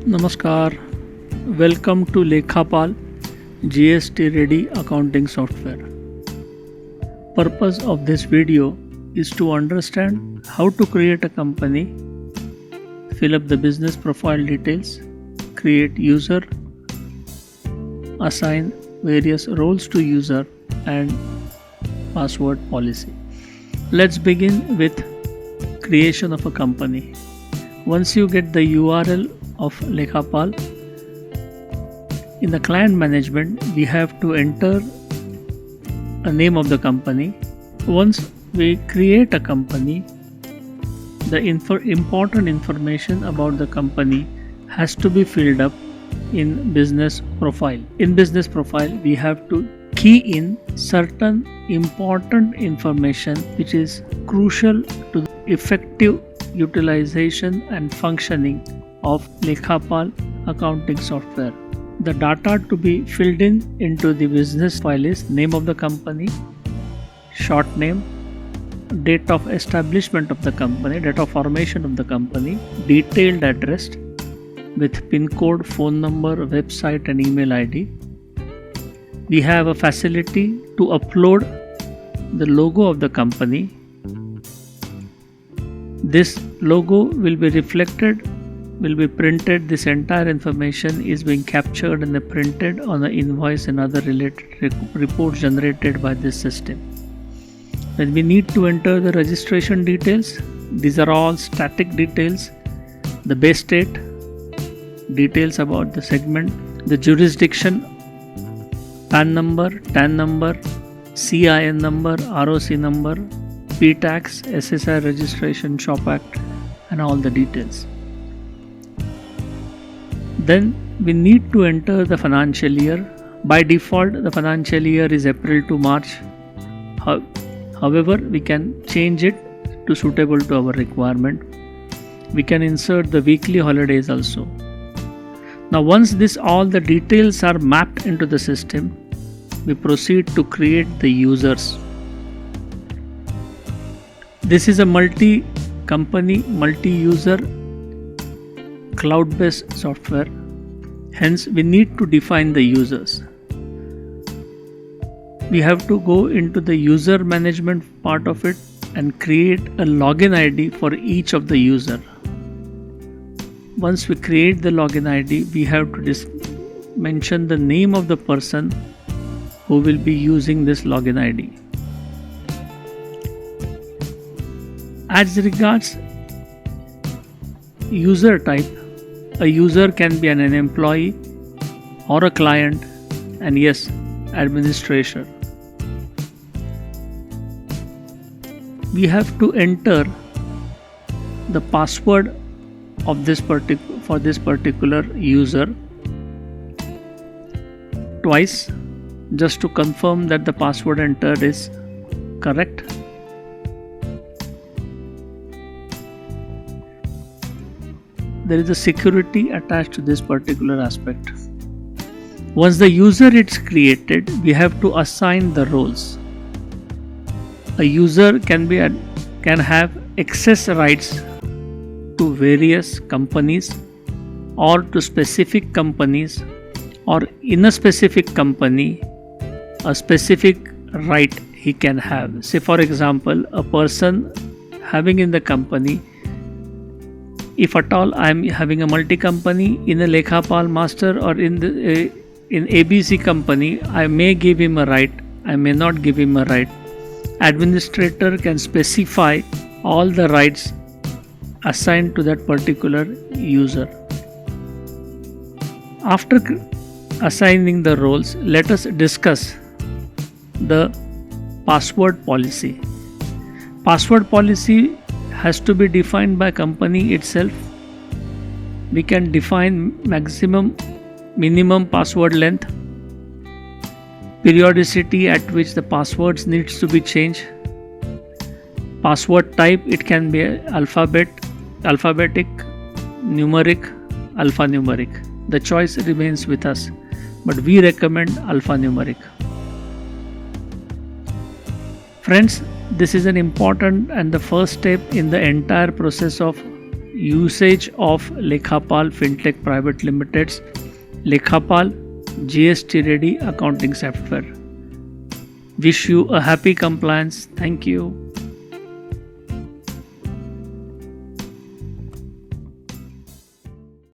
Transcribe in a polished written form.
Namaskar. Welcome to Lekhapal GST Ready Accounting Software. Purpose of this video is to understand how to create a company, fill up the business profile details, create user, assign various roles to user and password policy. Let's begin with creation of a company. Once you get the URL of Lekhapal, in the client management we have to enter a name of the company. Once we create a company, the important information about the company has to be filled up in business profile. In business profile we have to key in certain important information which is crucial to the effective utilization and functioning of Lekhapal accounting software. The data to be filled into the business file is name of the company, short name, date of establishment of the company, date of formation of the company, detailed address with PIN code, phone number, website and email ID. We have a facility to upload the logo of the company. This logo will be reflected, will be printed. This entire information is being captured and printed on the invoice and other related reports generated by this system. When we need to enter the registration details, these are all static details, the base date, details about the segment, the jurisdiction, PAN number, TAN number, CIN number, ROC number, P-tax, SSI registration, Shop Act and all the details. Then we need to enter the financial year. By default the financial year is April to March. However, we can change it to suitable to our requirement. We can insert the weekly holidays also. Now once all the details are mapped into the system, we proceed to create the users. This is a multi-company, multi-user cloud-based software. Hence we need to define the users. We have to go into the user management part of it and create a login ID for each of the user. Once we create the login ID, we have to mention the name of the person who will be using this login ID. As regards user type, a user can be an employee or a client and yes, administrator. We have to enter the password of this particular user twice just to confirm that the password entered is correct. There is a security attached to this particular aspect. Once the user is created, we have to assign the roles. A user can have access rights to various companies or to specific companies, or in a specific company a specific right he can have. Say for example, a person having in the company, if at all I am having a multi-company in a Lekhapal master or in ABC company, I may give him a right, I may not give him a right. Administrator can specify all the rights assigned to that particular user. After assigning the roles, let us discuss the password policy. Password policy has to be defined by company itself. We can define maximum, minimum password length, periodicity at which the passwords needs to be changed, password type, it can be alphabetic, numeric, alphanumeric. The choice remains with us, but we recommend alphanumeric. Friends, this is an important and the first step in the entire process of usage of Lekhapal Fintech Private Limited's Lekhapal GST Ready accounting software. Wish you a happy compliance. Thank you.